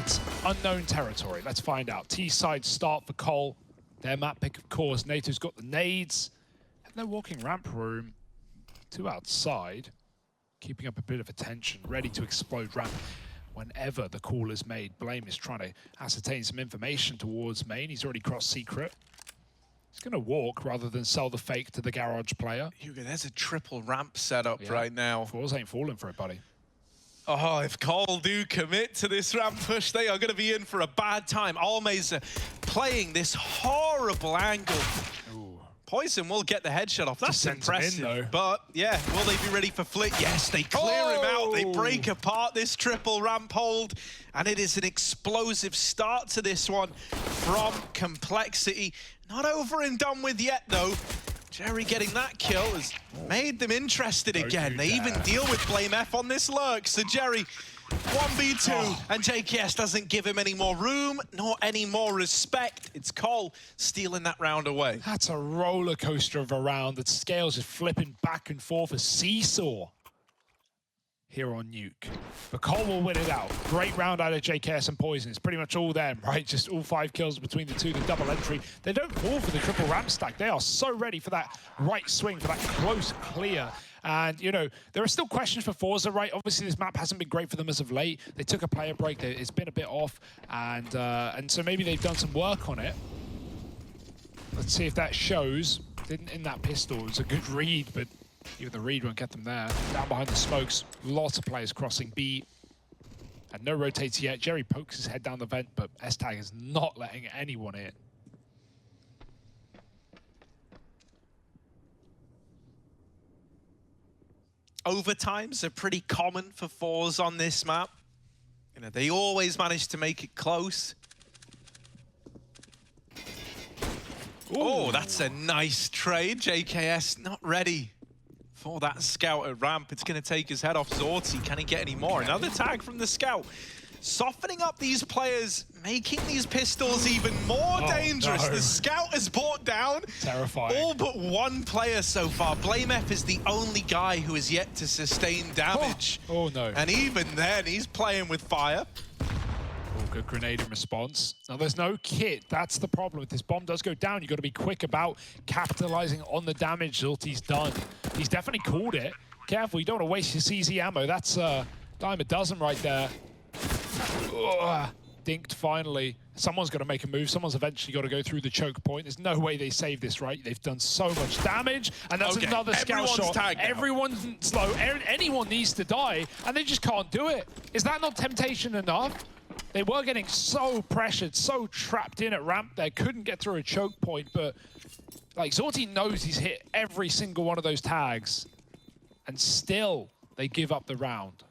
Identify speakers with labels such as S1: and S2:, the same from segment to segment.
S1: It's unknown territory. Let's find out. T-side start for Cole. Their map pick, of course. NATO's got the nades. And no walking ramp room. 2 outside. Keeping up a bit of attention. Ready to explode ramp whenever the call is made. Blame is trying to ascertain some information towards main. He's already crossed secret. He's going to walk rather than sell the fake to the garage player.
S2: Hugo, there's a triple ramp set up right now.
S1: ForZe ain't falling for it, buddy.
S2: Oh, if Cole do commit to this ramp push, they are going to be in for a bad time. Almeza playing this horrible angle.
S1: Ooh.
S2: Poison will get the headshot off. That's impressive.
S1: In,
S2: but yeah, will they be ready for flick? Yes, they clear him out. They break apart this triple ramp hold. And it is an explosive start to this one from Complexity. Not over and done with yet, though. Jerry getting that kill has made them interested again. They even deal with Blame F on this lurk. So Jerry, 1v2, and JKS doesn't give him any more room, nor any more respect. It's Cole stealing that round away.
S1: That's a roller coaster of a round. The scales just flipping back and forth, a seesaw here on Nuke. But Cole will win it out. Great round out of JKS and Poison. It's pretty much all them, right? Just all 5 kills between the two, the double entry. They don't fall for the triple ramp stack. They are so ready for that right swing, for that close clear. And, you know, there are still questions for ForZe, right? Obviously, this map hasn't been great for them as of late. They took a player break. It's been a bit off. And so maybe they've done some work on it. Let's see if that shows. Didn't in that pistol. It was a good read, but even the read won't get them there. Down behind the smokes, lots of players crossing B. And no rotates yet. Jerry pokes his head down the vent, but S-Tag is not letting anyone in.
S2: Overtimes are pretty common for ForZe on this map. You know, they always manage to make it close. Ooh. Oh, that's a nice trade. JKS not ready for that scout at ramp. It's going to take his head off Zorti. Can he get any more? Another tag from the scout. Softening up these players, making these pistols even more dangerous. No. The scout is brought down.
S1: Terrifying.
S2: All but one player so far. Blame F is the only guy who has yet to sustain damage.
S1: Oh no.
S2: And even then, he's playing with fire.
S1: Good grenade in response. Now, there's no kit. That's the problem. If this bomb does go down, you've got to be quick about capitalizing on the damage Zulti's done. He's definitely called it. Careful, you don't want to waste your CZ ammo. That's dime a dozen right there. Ugh, dinked finally. Someone's got to make a move. Someone's eventually got to go through the choke point. There's no way they save this, right? They've done so much damage, and that's another scout shot. Everyone's slow. Anyone needs to die, and they just can't do it. Is that not temptation enough? They were getting so pressured, so trapped in at ramp there, couldn't get through a choke point, but like Zorti knows he's hit every single one of those tags, and still they give up the round.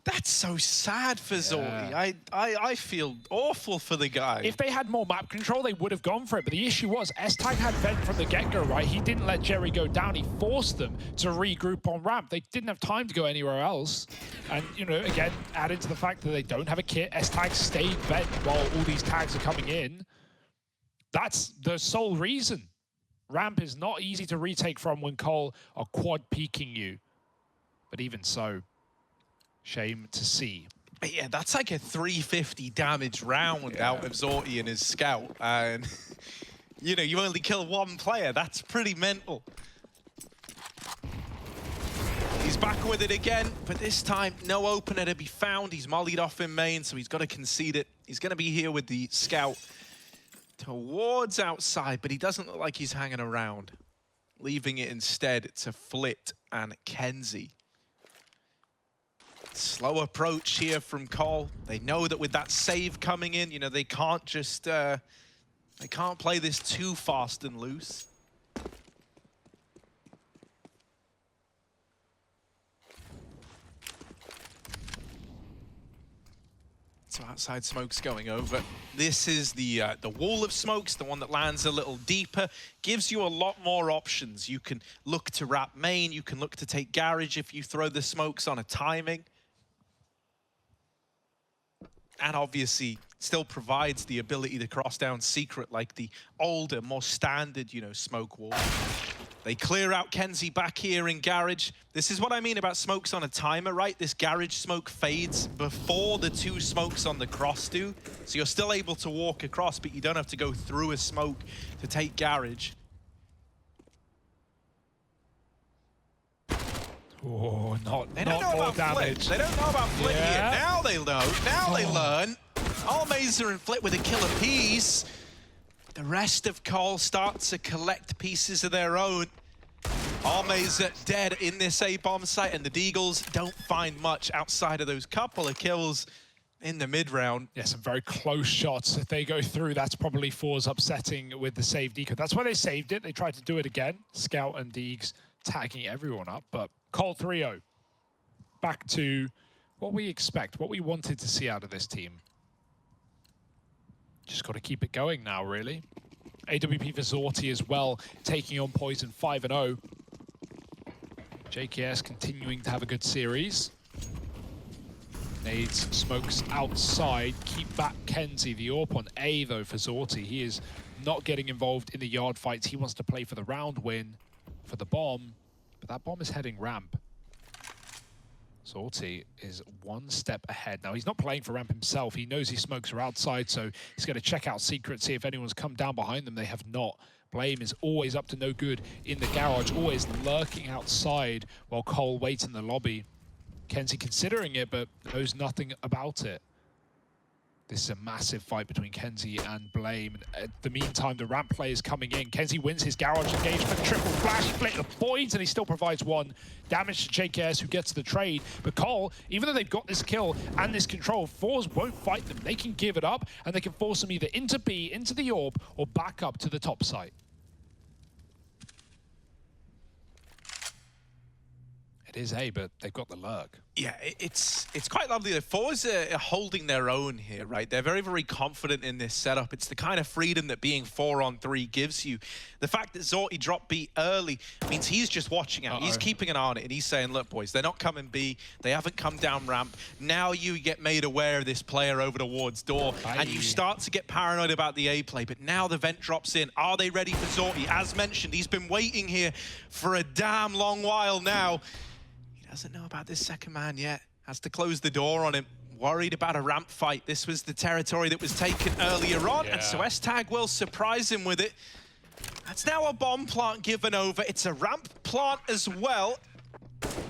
S2: That's so sad for Zorti. I feel awful for the guy.
S1: If they had more map control, they would have gone for it. But the issue was, S-Tag had vent from the get-go, right? He didn't let Jerry go down. He forced them to regroup on ramp. They didn't have time to go anywhere else. And, you know, again, added to the fact that they don't have a kit, S-Tag stayed vent while all these tags are coming in. That's the sole reason. Ramp is not easy to retake from when Cole are quad peeking you. But even so, shame to see.
S2: But yeah, that's like a 350 damage round out of Zorti and his scout. And, you know, you only kill one player. That's pretty mental. He's back with it again, but this time no opener to be found. He's mollied off in main, so he's got to concede it. He's going to be here with the scout towards outside, but he doesn't look like he's hanging around. Leaving it instead to Flit and Kenzie. Slow approach here from Cole. They know that with that save coming in, you know, they can't just, they can't play this too fast and loose. So outside smoke's going over. This is the wall of smokes, the one that lands a little deeper, gives you a lot more options. You can look to wrap main, you can look to take garage if you throw the smokes on a timing. And obviously still provides the ability to cross down secret like the older, more standard, you know, smoke wall. They clear out Kenzie back here in Garage. This is what I mean about smokes on a timer, right? This Garage smoke fades before the 2 smokes on the cross do. So you're still able to walk across, but you don't have to go through a smoke to take Garage.
S1: Oh,
S2: They
S1: not
S2: don't know
S1: more
S2: about
S1: damage.
S2: Flit. They don't know about Flit
S1: Yeah.
S2: yet. Now they know. Now they learn. Almazer and Flit with a killer piece. The rest of Cole start to collect pieces of their own. Almazer dead in this A-bomb site, and the Deagles don't find much outside of those couple of kills in the mid-round.
S1: Yeah, some very close shots. If they go through, that's probably ForZe upsetting with the save deco. That's why they saved it. They tried to do it again. Scout and Deegs tagging everyone up, but Cole 3-0. Back to what we expect, what we wanted to see out of this team. Just got to keep it going now, really. AWP for Zorti as well, taking on Poison 5-0. JKS continuing to have a good series. Nades, smokes outside, keep back Kenzie. The AWP on A, though, for Zorti. He is not getting involved in the yard fights. He wants to play for the round win, for the bomb, but that bomb is heading ramp. Zorti is 1 step ahead. Now, he's not playing for ramp himself. He knows his smokes are outside, so he's going to check out secret, see if anyone's come down behind them. They have not. Blame is always up to no good in the garage, always lurking outside while Cole waits in the lobby. Kenzie considering it, but knows nothing about it. This is a massive fight between Kenzie and Blame. At the meantime, the ramp play is coming in. Kenzie wins his garage engagement, triple flash, Flit avoids, and he still provides 1 damage to JKS, who gets the trade. But Cole, even though they've got this kill and this control, ForZe won't fight them. They can give it up, and they can force them either into B, into the AWP, or back up to the top site. It is A, but they've got the lurk.
S2: Yeah, it's quite lovely that ForZe are holding their own here, right? They're very, very confident in this setup. It's the kind of freedom that being 4-on-3 gives you. The fact that Zorti dropped B early means he's just watching out. He's keeping an eye on it, and he's saying, look, boys, they're not coming B. They haven't come down ramp. Now you get made aware of this player over the ward's door, and you start to get paranoid about the A play, but now the vent drops in. Are they ready for Zorti? As mentioned, he's been waiting here for a damn long while now. Doesn't know about this second man yet. Has to close the door on him. Worried about a ramp fight. This was the territory that was taken earlier on, and so S-Tag will surprise him with it. That's now a bomb plant given over. It's a ramp plant as well.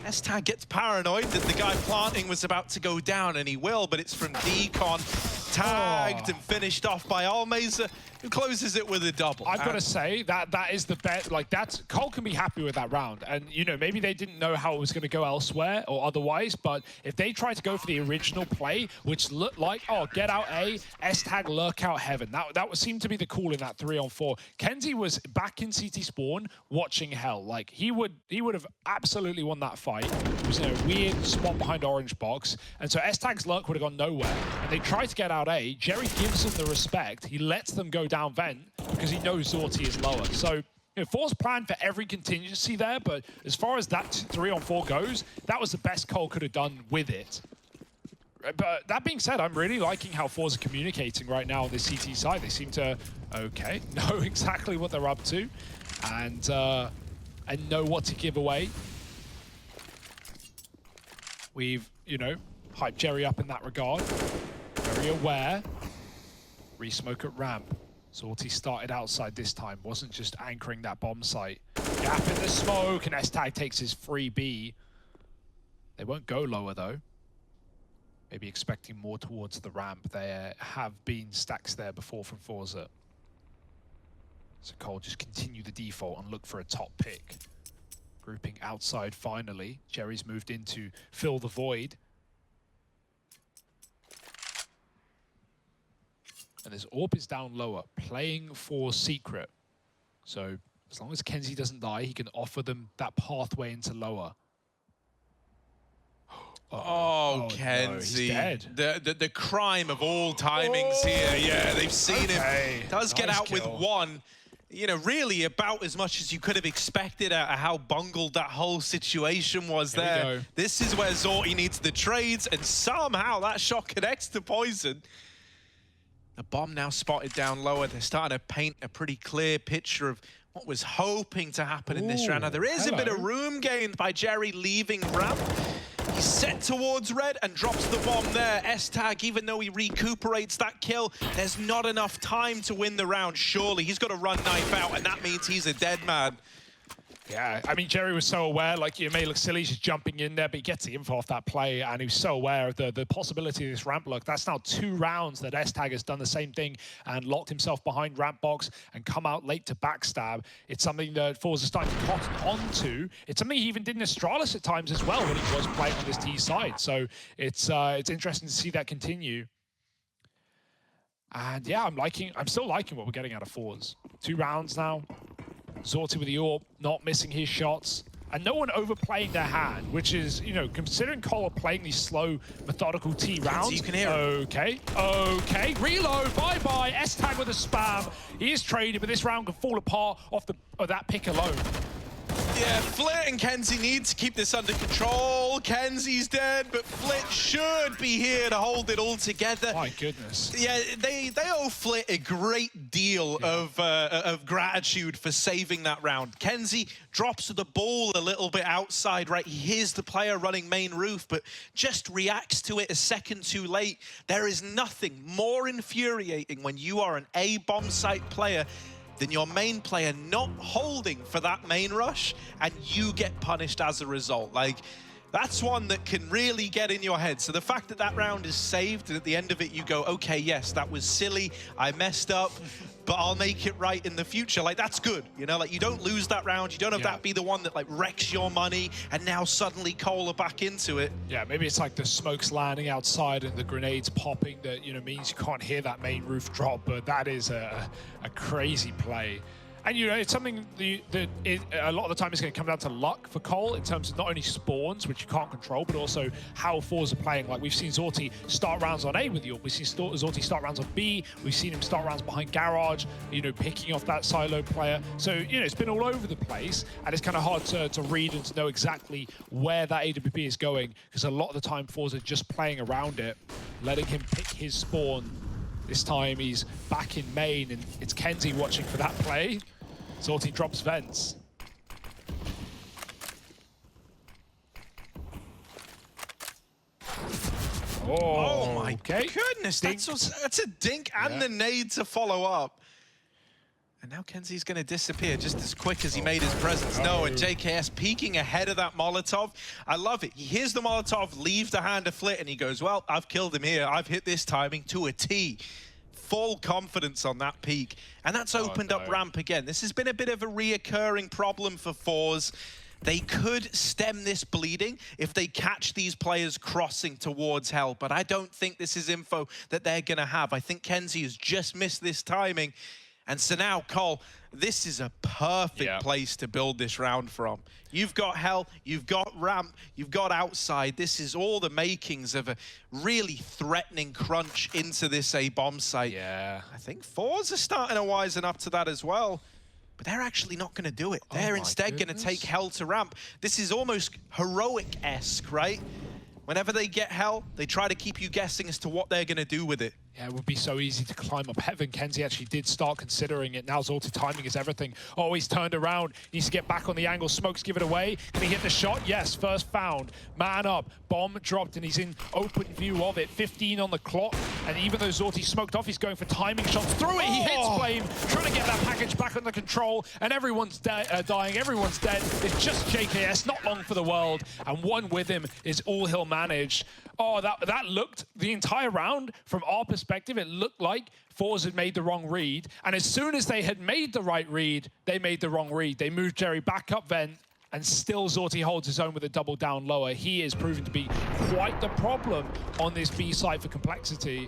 S2: S-Tag gets paranoid that the guy planting was about to go down, and he will, but it's from Decon. Tagged and finished off by Almazer, who closes it with a double.
S1: I've got to say that is the bet. Like, that's Cole can be happy with that round, and you know, maybe they didn't know how it was going to go elsewhere or otherwise, but if they try to go for the original play, which looked like, oh, get out A, S-Tag lurk out heaven, that would seem to be the call in that 3-on-4. Kenzie was back in CT spawn watching hell. Like, he would have absolutely won that fight. It was in a weird spot behind orange box, and so S-Tag's lurk would have gone nowhere, and they tried to get out A. Jerry gives them the respect. He lets them go down vent because he knows Zorti is lower. So, you know, ForZe planned for every contingency there, but as far as that 3-on-4 goes, that was the best Cole could have done with it. But that being said, I'm really liking how ForZe are communicating right now on the CT side. They seem to, know exactly what they're up to and know what to give away. We've, you know, hyped Jerry up in that regard. Very aware. Re-smoke at ramp. Zorti started outside this time. Wasn't just anchoring that bomb site. Gap in the smoke, and S-Tag takes his free B. They won't go lower, though. Maybe expecting more towards the ramp. There have been stacks there before from ForZe. So Cole just continue the default and look for a top pick. Grouping outside finally. Jerry's moved in to fill the void. And this AWP is down lower, playing for secret. So as long as Kenzie doesn't die, he can offer them that pathway into lower.
S2: Oh, Kenzie.
S1: No, he's dead.
S2: The crime of all timings here. Yeah, they've seen him. Does get out with 1. You know, really about as much as you could have expected out of how bungled that whole situation was there. This is where Zorti needs the trades, and somehow that shot connects to Poison. The bomb now spotted down lower. They're starting to paint a pretty clear picture of what was hoping to happen in this round. Now, there is a bit of
S1: hello.
S2: room gained by Jerry leaving ramp. He's set towards red and drops the bomb there. S-Tag, even though he recuperates that kill, there's not enough time to win the round, surely. He's got to run knife out, and that means he's a dead man.
S1: Yeah, I mean, Jerry was so aware, like, it may look silly, he's just jumping in there, but he gets the info off that play, and he was so aware of the possibility of this ramp look. That's now 2 rounds that S-Tag has done the same thing and locked himself behind ramp box and come out late to backstab. It's something that ForZe is starting to cotton onto. It's something he even did in Astralis at times as well when he was playing on this T side. So it's interesting to see that continue. And yeah, I'm still liking what we're getting out of ForZe. 2 rounds now. Zorti with the AWP, not missing his shots, and no one overplaying their hand, which is, you know, considering Cole playing these slow, methodical T rounds.
S2: You can hear it.
S1: Okay, reload, bye-bye, S-Tag with a spam. He is traded, but this round can fall apart off that pick alone.
S2: Yeah, Flit and Kenzie need to keep this under control. Kenzie's dead, but Flit should be here to hold it all together.
S1: My goodness.
S2: Yeah, they owe Flit a great deal of gratitude for saving that round. Kenzie drops the ball a little bit outside, right? He hears the player running main roof, but just reacts to it a second too late. There is nothing more infuriating when you are an A bomb site player than your main player not holding for that main rush, and you get punished as a result. Like, that's one that can really get in your head. So the fact that that round is saved, and at the end of it you go, okay, yes, that was silly, I messed up, but I'll make it right in the future. Like, that's good, you know? Like, you don't lose that round, you don't have that be the one that, like, wrecks your money, and now suddenly Cole are back into it.
S1: Yeah, maybe it's like the smoke's landing outside and the grenades popping that, you know, means you can't hear that main roof drop, but that is a crazy play. And, you know, it's something that a lot of the time it's going to come down to luck for Cole in terms of not only spawns, which you can't control, but also how ForZe are playing. Like, we've seen Zorti start rounds on A with you. We've seen Zorti start rounds on B. We've seen him start rounds behind Garage, you know, picking off that silo player. So, you know, it's been all over the place, and it's kind of hard to read and to know exactly where that AWP is going, because a lot of the time ForZe are just playing around it, letting him pick his spawn. This time he's back in main, and it's Kenzie watching for that play. Zorti drops vents.
S2: Oh my goodness, that's a dink and the nade to follow up. And now Kenzie's going to disappear just as quick as he made his presence. No, and JKS peeking ahead of that Molotov. I love it. He hears the Molotov leave the hand of Flit, and he goes, well, I've killed him here. I've hit this timing to a T. Full confidence on that peak, and that's opened up ramp again. This has been a bit of a reoccurring problem for ForZe. They could stem this bleeding if they catch these players crossing towards hell, but I don't think this is info that they're gonna have. I think Kenzie has just missed this timing, and so now, Cole, this is a perfect place to build this round from. You've got hell, you've got ramp, you've got outside. This is all the makings of a really threatening crunch into this A bomb site.
S1: Yeah.
S2: I think ForZe are starting to wisen up to that as well. But they're actually not going to do it. They're instead going to take hell to ramp. This is almost heroic-esque, right? Whenever they get hell, they try to keep you guessing as to what they're going to do with it.
S1: Yeah, it would be so easy to climb up heaven. Kenzie actually did start considering it. Now Zorti timing is everything. Oh, he's turned around. He needs to get back on the angle. Smokes give it away. Can he hit the shot? Yes, first found. Man up. Bomb dropped, and he's in open view of it. 15 on the clock. And even though Zorti smoked off, he's going for timing shots through it. He hits Flame, trying to get that package back under control. And everyone's dying. Everyone's dead. It's just JKS, not long for the world. And one with him is all he'll manage. Oh, that looked, the entire round, from our perspective, it looked like ForZe had made the wrong read. And as soon as they had made the right read, they made the wrong read. They moved Jerry back up vent, and still Zorti holds his own with a double down lower. He is proven to be quite the problem on this B side for Complexity.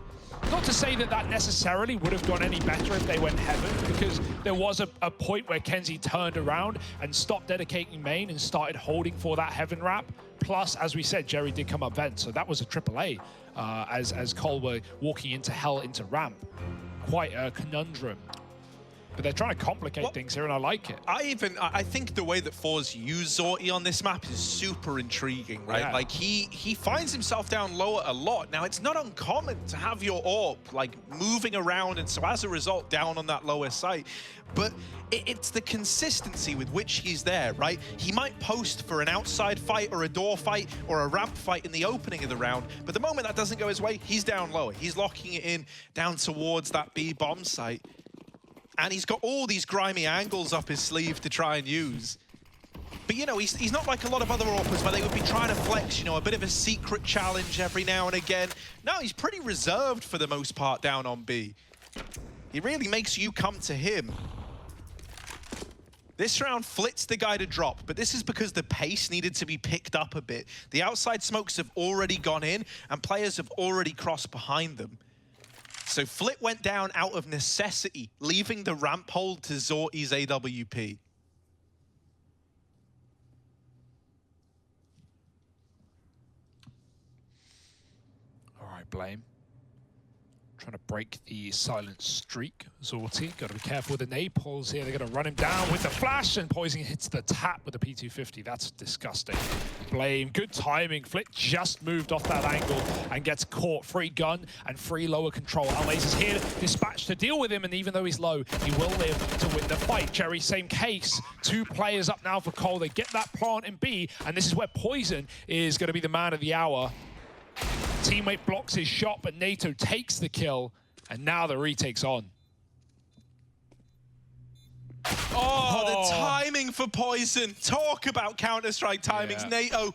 S1: Not to say that that necessarily would have gone any better if they went heaven, because there was a point where Kenzie turned around and stopped dedicating main and started holding for that heaven wrap. Plus, as we said, Jerry did come up vent, so that was a AAA as Cole were walking into hell into ramp. Quite a conundrum. but they're trying to complicate things here, and I like it.
S2: I think the way that ForZe use Zorti on this map is super intriguing, right?
S1: Yeah.
S2: Like he finds himself down lower a lot. Now it's not uncommon to have your AWP like moving around, and so as a result down on that lower site. But it's the consistency with which he's there, right? He might post for an outside fight or a door fight or a ramp fight in the opening of the round, but the moment that doesn't go his way, he's down lower. He's locking it in down towards that B bomb site. And he's got all these grimy angles up his sleeve to try and use. But, you know, he's not like a lot of other AWPers where they would be trying to flex, you know, a bit of a secret challenge every now and again. No, he's pretty reserved for the most part down on B. He really makes you come to him. This round flits the guy to drop, but this is because the pace needed to be picked up a bit. The outside smokes have already gone in, and players have already crossed behind them. So Flit went down out of necessity, leaving the ramp hold to Zorti's AWP.
S1: All right, Blame. Trying to break the silent streak. Zorti, got to be careful with the napalms here. They're going to run him down with the flash, and Poison hits the tap with the P250. That's disgusting. Blame, good timing. Flit just moved off that angle and gets caught. Free gun and free lower control. Almaze is here, dispatched to deal with him, and even though he's low, he will live to win the fight. Jerry, same case. 2 players up now for Cole. They get that plant in B, and this is where Poison is going to be the man of the hour. Teammate blocks his shot, but NATO takes the kill, and now the retake's on.
S2: Oh, the timing for Poison. Talk about Counter-Strike timings. Yeah. NATO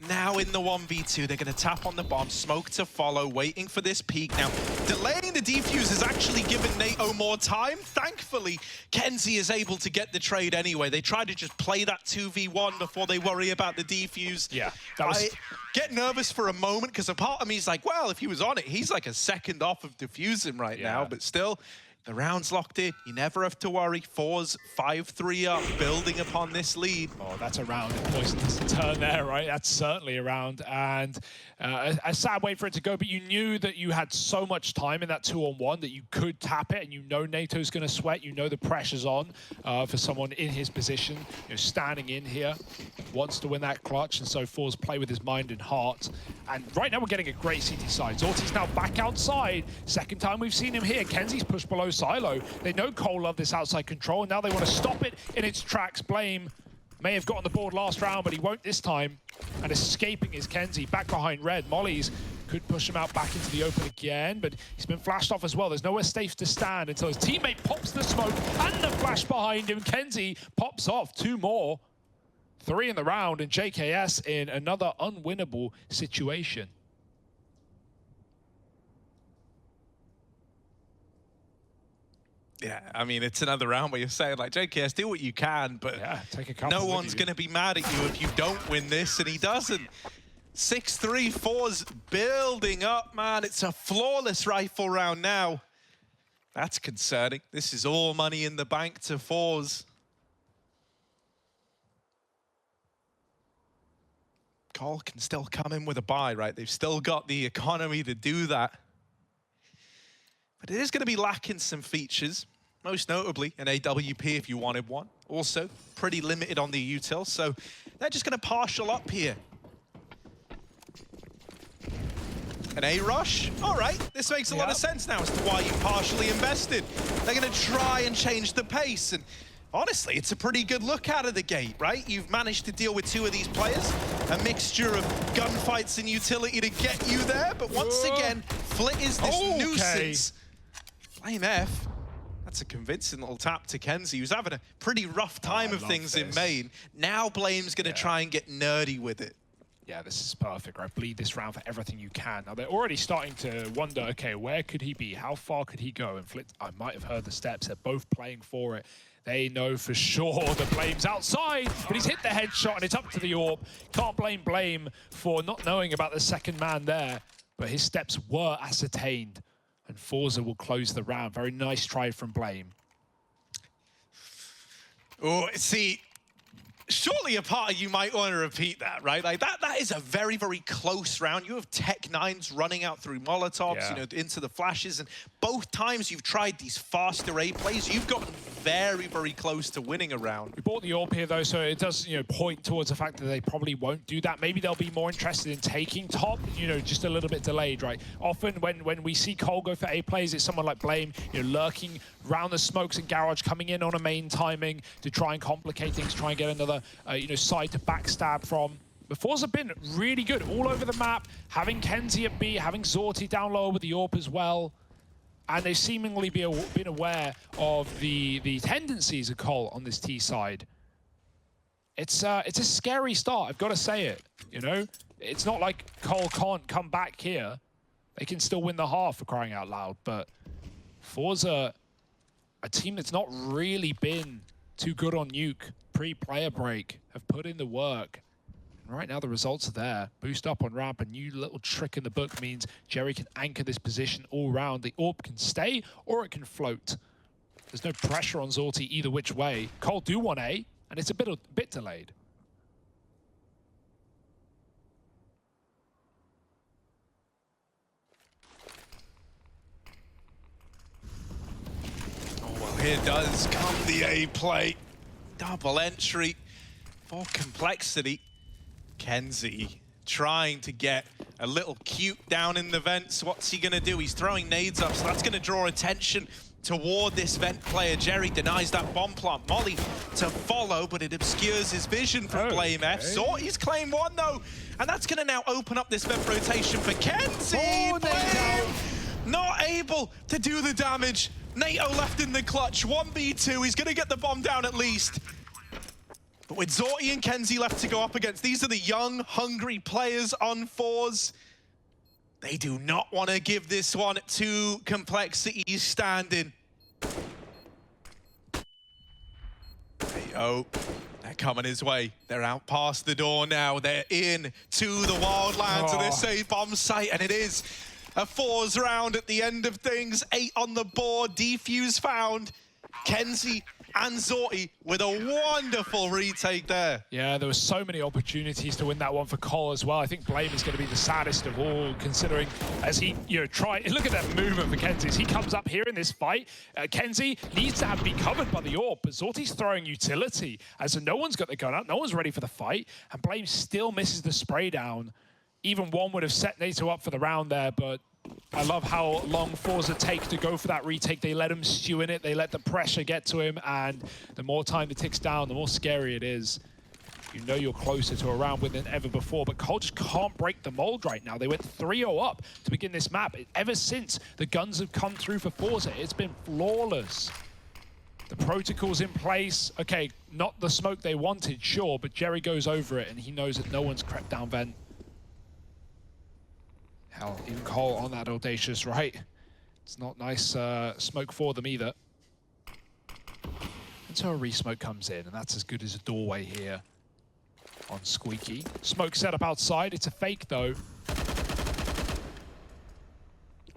S2: now in the 1v2. They're going to tap on the bomb, smoke to follow, waiting for this peak. Now, delaying the defuse has actually given NATO more time. Thankfully, Kenzie is able to get the trade anyway. They try to just play that 2v1 before they worry about the defuse.
S1: Yeah, that was...
S2: I get nervous for a moment, because a part of me is like, well, if he was on it, he's like a second off of defusing right now, but still... The round's locked in. You never have to worry. ForZe 5-3 up, building upon this lead.
S1: Oh, that's a round. Poison's turn there, right? That's certainly a round. And a sad way for it to go, but you knew that you had so much time in that 2-on-1 that you could tap it, and you know NATO's going to sweat. You know the pressure's on for someone in his position, you know, standing in here, wants to win that clutch, and so ForZe play with his mind and heart. And right now we're getting a great CT side. Zorti's now back outside. Second time we've seen him here. Kenzie's pushed below silo. They know Cole love this outside control, and now they want to stop it in its tracks. Blame may have got on the board last round, but he won't this time. And escaping is Kenzie, back behind Red. Molly's could push him out back into the open again, but he's been flashed off as well. There's nowhere safe to stand until his teammate pops the smoke and the flash behind him. Kenzie pops off 2 more. 3 in the round, and JKS in another unwinnable situation.
S2: Yeah, I mean, it's another round where you're saying, like, JKS, do what you can, but
S1: yeah, take a couple
S2: no one's going to be mad at you if you don't win this, and he doesn't. 6-3, ForZe building up, man. It's a flawless rifle round now. That's concerning. This is all money in the bank to ForZe. Cole can still come in with a buy, right? They've still got the economy to do that. But it is going to be lacking some features, most notably an AWP if you wanted one. Also, pretty limited on the util, so they're just going to partial up here. An A-rush? All right, this makes a lot of sense now as to why you partially invested. They're going to try and change the pace, and honestly, it's a pretty good look out of the gate, right? You've managed to deal with 2 of these players, a mixture of gunfights and utility to get you there, but once again, Flit is this nuisance. Blame F. That's a convincing little tap to Kenzie, who's having a pretty rough time of things in main. Now Blame's going to try and get nerdy with it.
S1: Yeah, this is perfect, right? Bleed this round for everything you can. Now, they're already starting to wonder, okay, where could he be? How far could he go? And Flit, I might have heard the steps. They're both playing for it. They know for sure the Blame's outside, but he's hit the headshot, and it's up to the AWP. Can't blame Blame for not knowing about the second man there, but his steps were ascertained, and ForZe will close the round. Very nice try from Blame.
S2: Oh, see, surely a part of you might want to repeat that, right? Like that is a very, very close round. You have Tech-9s running out through Molotovs, you know, into the flashes, and both times you've tried these faster A plays, you've gotten very, very close to winning a round.
S1: We bought the AWP here though, so it does, point towards the fact that they probably won't do that. Maybe they'll be more interested in taking top, just a little bit delayed, right? Often when we see Cole go for A plays, it's someone like Blame, lurking around the smokes and garage, coming in on a main timing to try and complicate things, try and get another, side to backstab from. The ForZe have been really good all over the map, having Kenzie at B, having Zorti down low with the AWP as well. And they've seemingly been aware of the tendencies of Cole on this T side. It's a scary start, I've got to say it. It's not like Cole can't come back here. They can still win the half, for crying out loud. But ForZe, a team that's not really been too good on Nuke pre-player break, have put in the work. Right now, the results are there. Boost up on ramp. A new little trick in the book means Jerry can anchor this position all round. The AWP can stay or it can float. There's no pressure on Zorti either which way. Cole do want A, and it's a bit delayed.
S2: Oh, well, here does come the A play. Double entry for Complexity. Kenzie trying to get a little cute down in the vents. What's he going to do? He's throwing nades up, so that's going to draw attention toward this vent player. Jerry denies that bomb plant. Molly to follow, but it obscures his vision from Blame F. Zorti's claim one, though, and that's going to now open up this vent rotation for Kenzie. Blame not able to do the damage. NATO left in the clutch. 1v2. He's going to get the bomb down at least. But with Zorti and Kenzie left to go up against, these are the young, hungry players on ForZe. They do not want to give this one to Complexity standing. Oh, they're coming his way. They're out past the door now. They're in to the wildlands of this A bomb site, and it is a ForZe round at the end of things. 8 on the board, defuse found. Kenzie and Zorti with a wonderful retake there.
S1: Yeah, there were so many opportunities to win that one for Cole as well. I think Blame is going to be the saddest of all, considering as he, look at that movement for Kenzie. As he comes up here in this fight, Kenzie needs to be covered by the AWP, but Zorti's throwing utility. As no one's got the gun up, no one's ready for the fight, and Blame still misses the spray down. Even one would have set NATO up for the round there, but I love how long ForZe take to go for that retake. They let him stew in it. They let the pressure get to him. And the more time it ticks down, the more scary it is. You're closer to a round win than ever before. But Cole just can't break the mold right now. They went 3-0 up to begin this map. Ever since the guns have come through for ForZe, it's been flawless. The protocol's in place. Okay, not the smoke they wanted, sure. But Jerry goes over it, and he knows that no one's crept down vent. Hell, even Cole on that audacious, right? It's not nice smoke for them either. And so a re-smoke comes in, and that's as good as a doorway here on Squeaky. Smoke set up outside. It's a fake, though.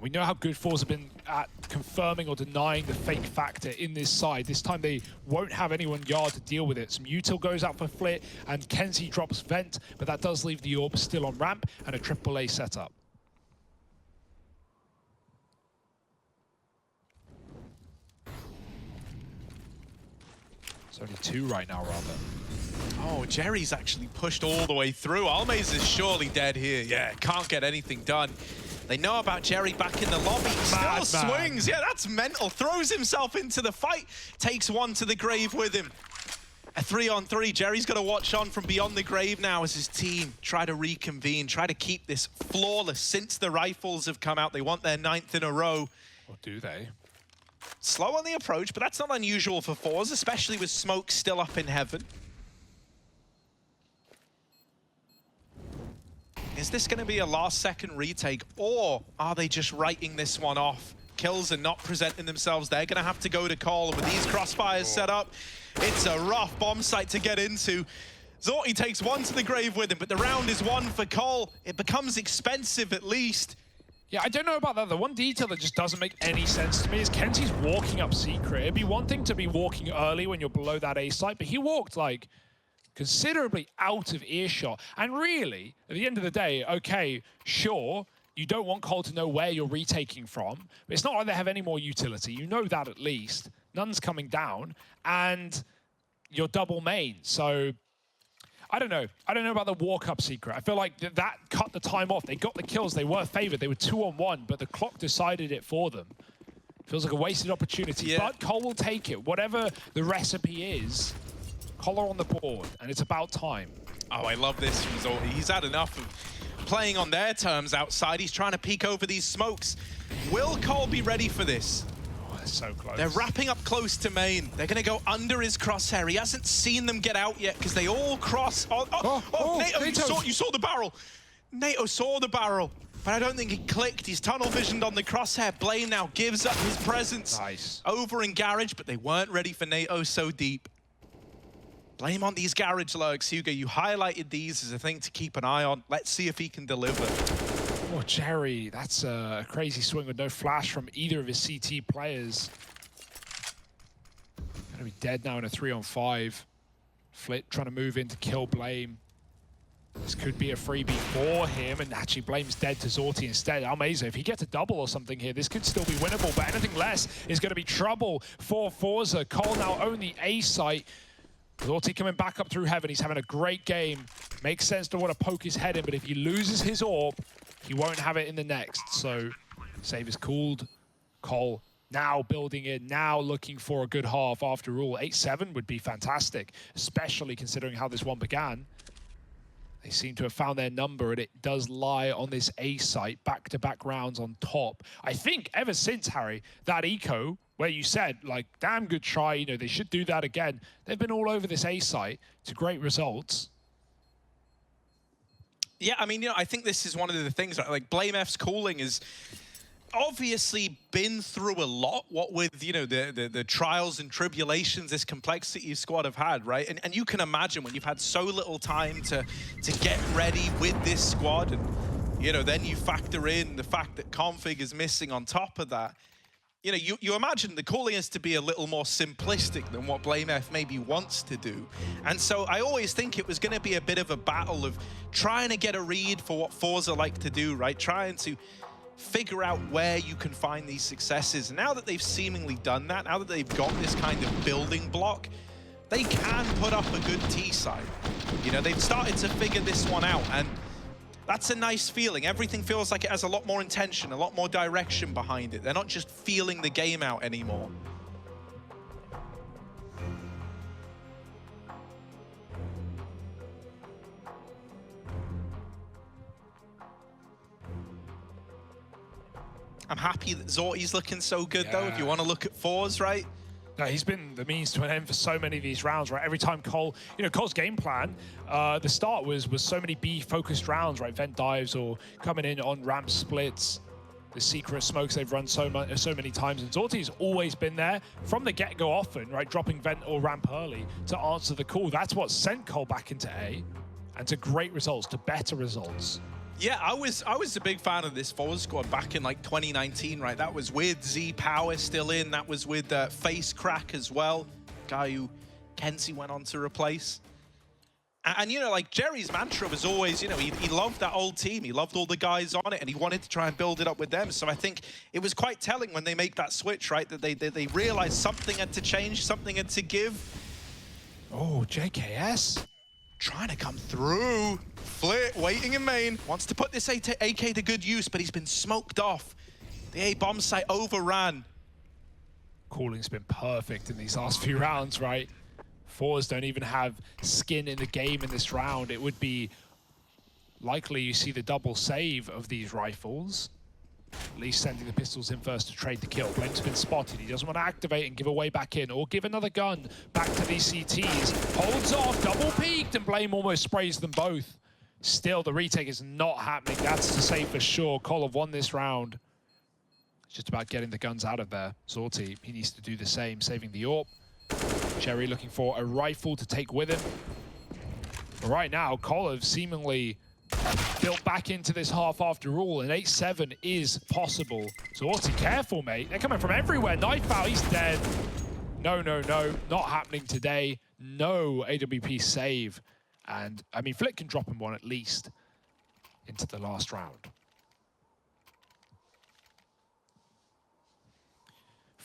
S1: We know how good ForZe have been at confirming or denying the fake factor in this side. This time they won't have anyone yard to deal with it. Some util goes out for Flit, and Kenzie drops vent, but that does leave the AWP still on ramp and a AAA setup. It's only 2 right now, rather.
S2: Oh, Jerry's actually pushed all the way through. Almaze is surely dead here. Yeah, can't get anything done. They know about Jerry back in the lobby. Still swings. Yeah, that's mental. Throws himself into the fight. Takes one to the grave with him. A 3-on-3. Jerry's got to watch on from beyond the grave now as his team try to reconvene, try to keep this flawless since the rifles have come out. They want their 9th in a row.
S1: Or do they?
S2: Slow on the approach, but that's not unusual for ForZe, especially with smoke still up in heaven. Is this going to be a last-second retake, or are they just writing this one off? Kills are not presenting themselves. They're going to have to go to Call, and with these crossfires set up, it's a rough bomb site to get into. Zorti takes one to the grave with him, but the round is won for Cole. It becomes expensive at least.
S1: Yeah, I don't know about that. The one detail that just doesn't make any sense to me is Kenzie's walking up secret. It'd be one thing to be walking early when you're below that A site, but he walked like considerably out of earshot. And really, at the end of the day, okay, sure, you don't want Cole to know where you're retaking from. But it's not like they have any more utility. You know that at least. None's coming down, and you're double main. So I don't know. I don't know about the walk-up secret. I feel like that cut the time off. They got the kills. They were favored. They were 2-on-1, but the clock decided it for them. Feels like a wasted opportunity,
S2: Yeah.
S1: but Cole will take it. Whatever the recipe is, Cole on the board, and it's about time.
S2: Oh, I love this result. He's had enough of playing on their terms outside. He's trying to peek over these smokes. Will Cole be ready for this?
S1: Oh, they're so close.
S2: They're wrapping up close to main. They're going to go under his crosshair. He hasn't seen them get out yet because they all cross. Oh, NATO, you saw the barrel. NATO saw the barrel, but I don't think he clicked. He's tunnel visioned on the crosshair. Blaine now gives up his presence over in Garage, but they weren't ready for NATO so deep. Blame on these Garage lurks, Hugo. You highlighted these as a thing to keep an eye on. Let's see if he can deliver.
S1: Oh, Jerry, that's a crazy swing with no flash from either of his CT players. Gonna be dead now in a 3-on-5. Flit trying to move in to kill Blame. This could be a freebie for him, and actually Blame's dead to Zorti instead. Amazing. If he gets a double or something here, this could still be winnable, but anything less is going to be trouble for ForZe. Cole now own the A site. Zorti coming back up through heaven. He's having a great game. Makes sense to want to poke his head in, but if he loses his orb, he won't have it in the next. So save is called. Cole now building in, now looking for a good half after all. 8-7 would be fantastic, especially considering how this one began. They seem to have found their number, and it does lie on this A site, back-to-back rounds on top. I think ever since, Harry, that eco, where you said, like, damn good try, you know, they should do that again. They've been all over this A site to great results.
S2: Yeah, I mean, you know, I think this is one of the things, like, Blame F's calling is obviously been through a lot, what with, you know, the trials and tribulations this Complexity squad have had, right? And you can imagine when you've had so little time to get ready with this squad, and, you know, then you factor in the fact that config is missing on top of that. You know, you imagine the calling is to be a little more simplistic than what Blame F maybe wants to do. And so I always think it was going to be a bit of a battle of trying to get a read for what ForZe like to do, right? Trying to figure out where you can find these successes. And now that they've seemingly done that, now that they've got this kind of building block, they can put up a good T side. You know, they've started to figure this one out, and that's a nice feeling. Everything feels like it has a lot more intention, a lot more direction behind it. They're not just feeling the game out anymore. I'm happy that Zorti's looking so good, though, if you want to look at ForZe, right?
S1: No, he's been the means to an end for so many of these rounds, right? Every time Cole, you know, Cole's game plan, the start was so many B-focused rounds, right? Vent dives or coming in on ramp splits, the secret smokes they've run so many times. And Zorti's always been there from the get-go often, right? Dropping vent or ramp early to answer the call. That's what sent Cole back into A and to great results, to better results.
S2: Yeah, I was a big fan of this ForZe squad back in like 2019, right? That was with Z Power still in. That was with Face Crack as well, guy who Kenzie went on to replace. And you know, like Jerry's mantra was always, you know, he loved that old team. He loved all the guys on it, and he wanted to try and build it up with them. So I think it was quite telling when they make that switch, right? That they realized something had to change, something had to give.
S1: Oh, JKS.
S2: Trying to come through. Flit waiting in main. Wants to put this AK to good use, but he's been smoked off. The A bomb site overran.
S1: Calling's been perfect in these last few rounds, right? ForZe don't even have skin in the game in this round. It would be likely you see the double save of these rifles. At least sending the pistols in first to trade the kill. Blame's been spotted. He doesn't want to activate and give away back in, or give another gun back to these CTs. Holds off, double peeked, and Blame almost sprays them both. Still, the retake is not happening. That's to say for sure. Cole have won this round. It's just about getting the guns out of there. Zorti, he needs to do the same, saving the AWP. Cherry looking for a rifle to take with him. But right now, Cole have seemingly built back into this half after all, and 8-7 is possible. Zorti, careful, mate. They're coming from everywhere. Knife out, he's dead. No, no, no, not happening today. No AWP save. And, I mean, Flick can drop him one at least into the last round.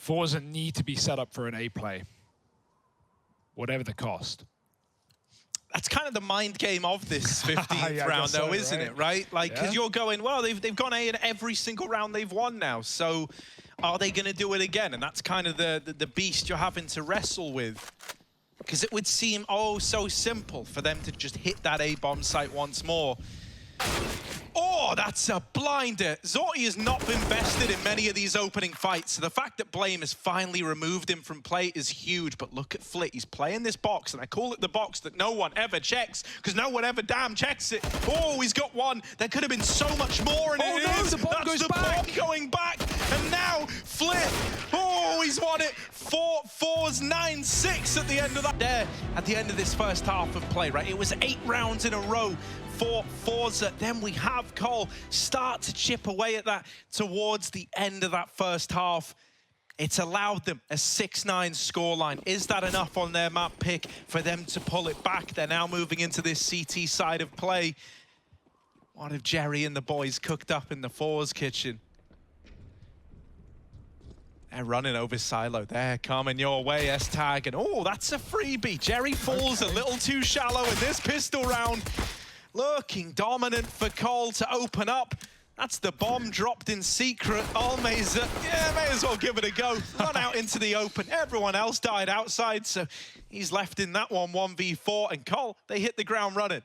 S1: ForZe need to be set up for an A play, whatever the cost.
S2: That's kind of the mind game of this 15th
S1: Yeah,
S2: round, though,
S1: so,
S2: isn't it? Right? Like, because you're going, well, they've gone A in every single round they've won now. So, are they going to do it again? And that's kind of the beast you're having to wrestle with. Because it would seem oh so simple for them to just hit that A bomb site once more. Oh, that's a blinder. Zorti has not been bested in many of these opening fights, so the fact that Blame has finally removed him from play is huge. But look at Flit, he's playing this box, and I call it the box that no one ever checks, because no one ever damn checks it. Oh, he's got one. There could have been so much more, and it is.
S1: The bomb goes back.
S2: Bomb going back, and now Flit, oh, he's won it. 4-4's 9-6 at the end of that. There, at the end of this first half of play, right? It was 8 rounds in a row for ForZe. Then we have Cole start to chip away at that towards the end of that first half. It's allowed them a 6-9 scoreline. Is that enough on their map pick for them to pull it back? They're now moving into this CT side of play. What have Jerry and the boys cooked up in the ForZe kitchen? They're running over Silo. They're coming your way, S-Tag. And oh, that's a freebie. Jerry falls a little too shallow in this pistol round. Looking dominant for Cole to open up. That's the bomb dropped in secret. Almeza, yeah, may as well give it a go. Run out into the open. Everyone else died outside, so he's left in that one, 1v4. And Cole, they hit the ground running.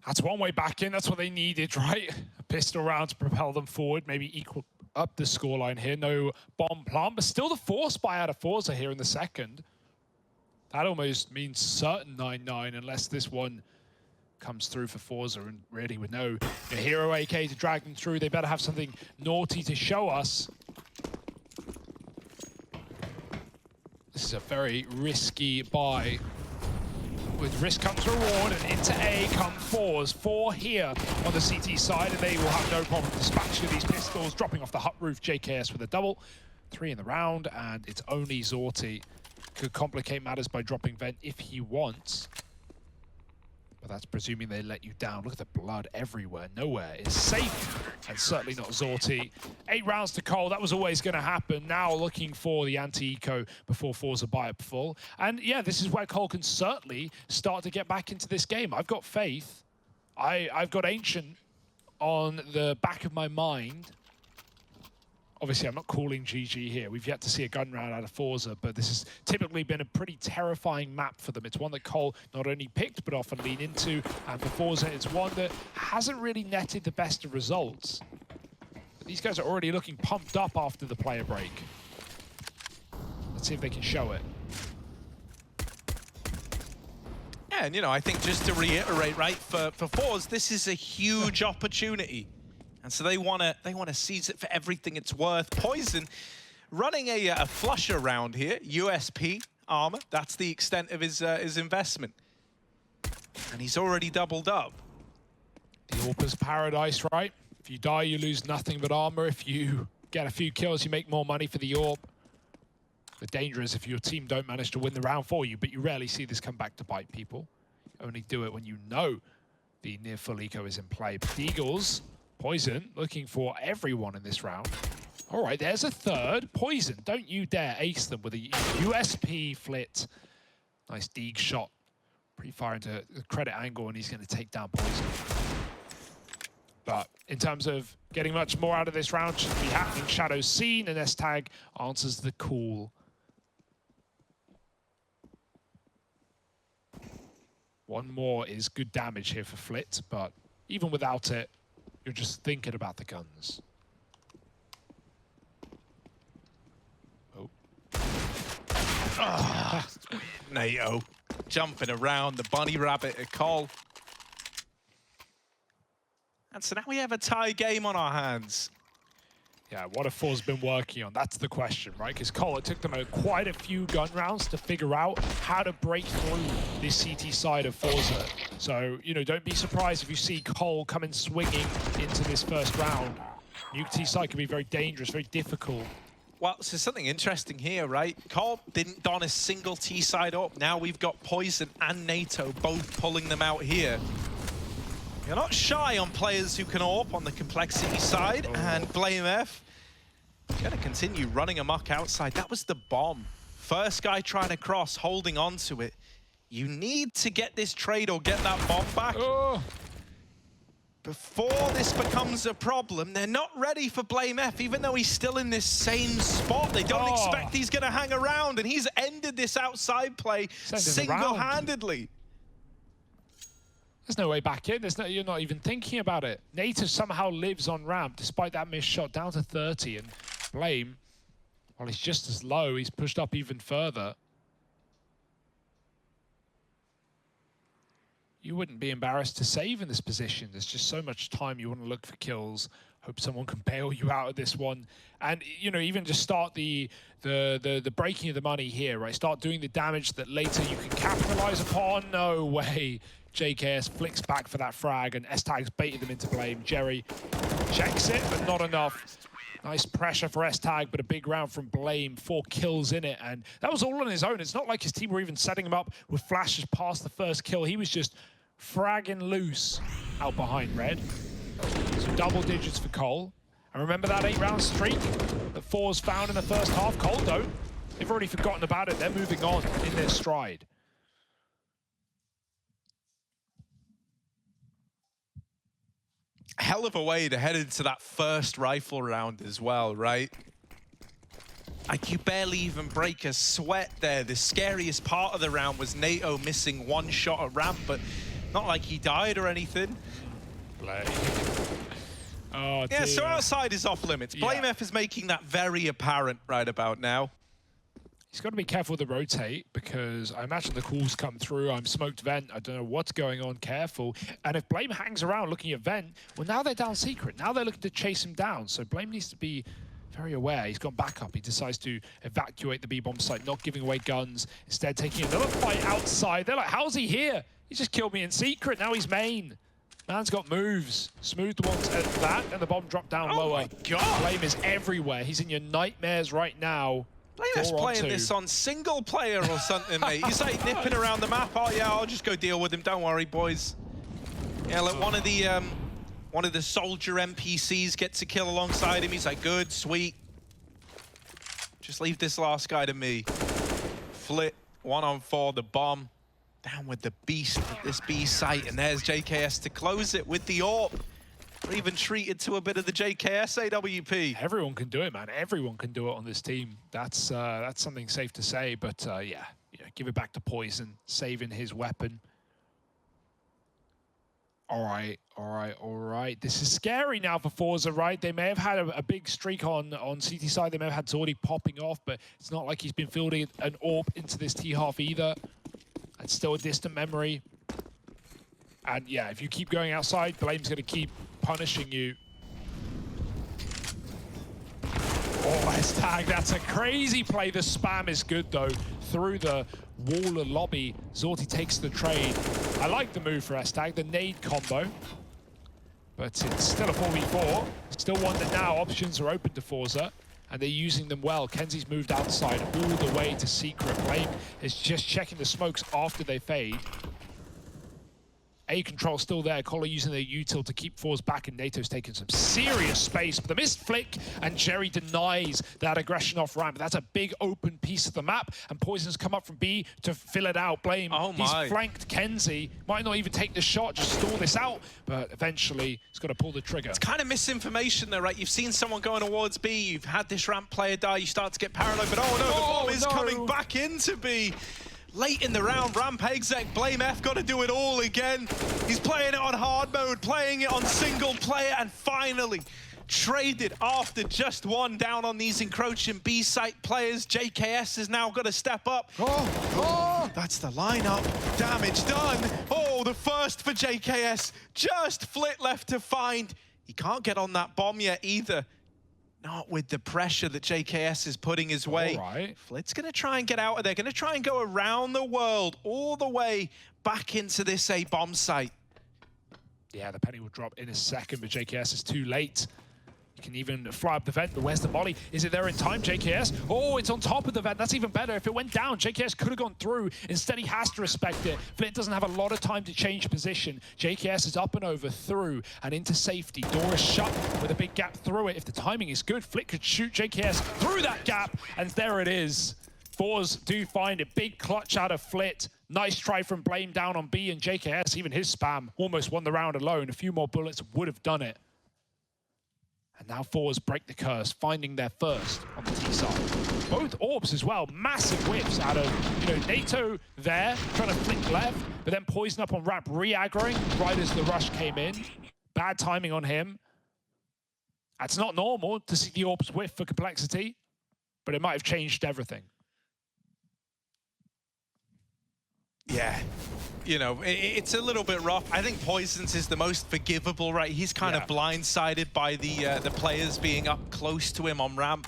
S1: That's one way back in. That's what they needed, right? A pistol round to propel them forward, maybe equal up the scoreline here. No bomb plant, but still the force buy out of ForZe here in the second. That almost means certain 9-9 unless this one comes through for ForZe, and really with no hero AK to drag them through, they better have something naughty to show us. This is a very risky buy. With risk comes reward, and into A come ForZe. 4 here on the CT side, and they will have no problem dispatching these pistols, dropping off the hut roof. JKS with a double. 3 in the round, and it's only Zorti. Could complicate matters by dropping Vent if he wants. But that's presuming they let you down. Look at the blood everywhere. Nowhere is safe, and certainly not Zorti. 8 rounds to Cole. That was always going to happen. Now looking for the anti-eco before ForZe buy up full. And yeah, this is where Cole can certainly start to get back into this game. I've got faith. I've got Ancient on the back of my mind. Obviously, I'm not calling GG here. We've yet to see a gun round out of ForZe, but this has typically been a pretty terrifying map for them. It's one that Cole not only picked, but often lean into. And for ForZe, it's one that hasn't really netted the best of results. But these guys are already looking pumped up after the player break. Let's see if they can show it.
S2: Yeah, and you know, I think just to reiterate, right, for ForZe, this is a huge opportunity. And so they want to seize it for everything it's worth. Poison running a flush around here. USP armor. That's the extent of his investment. And he's already doubled up.
S1: The AWP's paradise, right? If you die, you lose nothing but armor. If you get a few kills, you make more money for the AWP. The danger is if your team don't manage to win the round for you, but you rarely see this come back to bite people. You only do it when you know the near full eco is in play. But the Eagles, Poison, looking for everyone in this round. All right, there's a third. Poison, don't you dare ace them with a USP Flit. Nice Deeg shot. Pre-fire into the credit angle, and he's going to take down Poison. But in terms of getting much more out of this round, should be happening. Shadow's seen, and S-Tag answers the call. One more is good damage here for Flit, but even without it, you're just thinking about the guns. Oh.
S2: Oh, NATO jumping around the bunny rabbit at Cole. And so now we have a tie game on our hands.
S1: Yeah, what have ForZe been working on? That's the question, right? Because Cole, it took them quite a few gun rounds to figure out how to break through this CT side of ForZe. So, you know, don't be surprised if you see Cole coming swinging into this first round. Nuke T side can be very dangerous, very difficult.
S2: Well, so something interesting here, right? Cole didn't don a single T side up. Now we've got Poison and NATO both pulling them out here. You're not shy on players who can AWP on the complexity side, and Blame F Gonna continue running amok outside. That was the bomb. First guy trying to cross, holding on to it. You need to get this trade or get that bomb back.
S1: Oh.
S2: Before this becomes a problem. They're not ready for Blame F, even though he's still in this same spot. They don't expect he's gonna hang around, and he's ended this outside play single-handedly.
S1: There's no way back in. You're not even thinking about it. Nato somehow lives on ramp despite that missed shot, down to 30, and Blame, well, he's just as low. He's pushed up even further. You wouldn't be embarrassed to save in this position. There's just so much time. You want to look for kills. Hope someone can bail you out of this one. And, you know, even just start the breaking of the money here, right? Start doing the damage that later you can capitalize upon. No way. JKS flicks back for that frag, and S-Tag's baited them into Blame. Jerry checks it, but not enough. Nice pressure for S-Tag, but a big round from Blame. 4 kills in it, and that was all on his own. It's not like his team were even setting him up with flashes past the first kill. He was just fragging loose out behind Red. So double digits for Cole. And remember that 8-round streak that ForZe found in the first half? Cole don't. They've already forgotten about it. They're moving on in their stride.
S2: Hell of a way to head into that first rifle round as well, right? Like, you barely even break a sweat there. The scariest part of the round was NATO missing 1 shot at ramp, but not like he died or anything.
S1: Blame. Oh,
S2: yeah, so outside is off limits. Blame F is making that very apparent right about now.
S1: He's got to be careful with the rotate, because I imagine the calls come through. I'm smoked vent. I don't know what's going on. Careful. And if Blame hangs around looking at vent, well, now they're down secret. Now they're looking to chase him down. So Blame needs to be very aware. He's gone back up. He decides to evacuate the B-bomb site, not giving away guns, instead taking another fight outside. They're like, how's he here? He just killed me in secret. Now he's main. Man's got moves. Smooth ones at that, and the bomb dropped down lower.
S2: Oh my God.
S1: Blame is everywhere. He's in your nightmares right now.
S2: Blame playing this on single player or something, mate. He's like nipping around the map. Oh yeah, I'll just go deal with him. Don't worry, boys. Yeah, look, one of the soldier NPCs gets a kill alongside him. He's like, good, sweet. Just leave this last guy to me. Flit, 1-on-4, the bomb. Down with the beast at this B site, and there's JKS to close it with the AWP. Or even treated to a bit of the JKS AWP.
S1: Everyone can do it, man. Everyone can do it on this team. That's something safe to say. But yeah, give it back to Poison, saving his weapon. All right. This is scary now for ForZe, right? They may have had a big streak on CT side. They may have had Zordi popping off, but it's not like he's been fielding an AWP into this T-half either. It's still a distant memory. And yeah, if you keep going outside, Blame's going to keep punishing you. Oh, S-Tag, that's a crazy play. The spam is good, though. Through the wall of lobby, Zordi takes the trade. I like the move for S-Tag, the nade combo. But it's still a 4v4. Still one that now options are open to ForZe, and they're using them well. Kenzie's moved outside all the way to secret. Blame is just checking the smokes after they fade. A control still there. Collar using their util to keep ForZe back, and NATO's taking some serious space. But the missed flick, and Jerry denies that aggression off ramp. That's a big open piece of the map, and Poison's come up from B to fill it out. Blame, he's flanked Kenzie. Might not even take the shot, just stall this out, but eventually he's got to pull the trigger.
S2: It's kind of misinformation there, right? You've seen someone going towards B, you've had this ramp player die, you start to get paranoid, but oh no, the bomb is coming back into B. Late in the round, ramp exec, Blame F got to do it all again. He's playing it on hard mode, playing it on single player, and finally traded after just one down on these encroaching B site players. JKS has now got to step up. That's the lineup. Damage done. Oh, the first for JKS. Just Flit left to find. He can't get on that bomb yet either. Not with the pressure that JKS is putting his way.
S1: All right.
S2: Flit's going to try and get out of there. Going to try and go around the world, all the way back into this A bomb site.
S1: Yeah, the penny will drop in a second, but JKS is too late. Can even fly up the vent, but where's the molly? Is it there in time, JKS? Oh, it's on top of the vent. That's even better. If it went down, JKS could have gone through. Instead, he has to respect it. Flint doesn't have a lot of time to change position. JKS is up and over, through, and into safety. Door is shut with a big gap through it. If the timing is good, Flit could shoot JKS through that gap, and there it is. ForZe do find a big clutch out of Flit. Nice try from Blame down on B, and JKS, even his spam, almost won the round alone. A few more bullets would have done it. And now ForZe break the curse, finding their first on the T side. Both orbs as well, massive whiffs out of, NATO there, trying to flick left, but then poison up on Ramp, re-aggroing right as the rush came in. Bad timing on him. That's not normal to see the orbs whiff for Complexity, but it might have changed everything.
S2: Yeah. It's a little bit rough. I think Poisons is the most forgivable, right? He's kind of blindsided by the players being up close to him on ramp.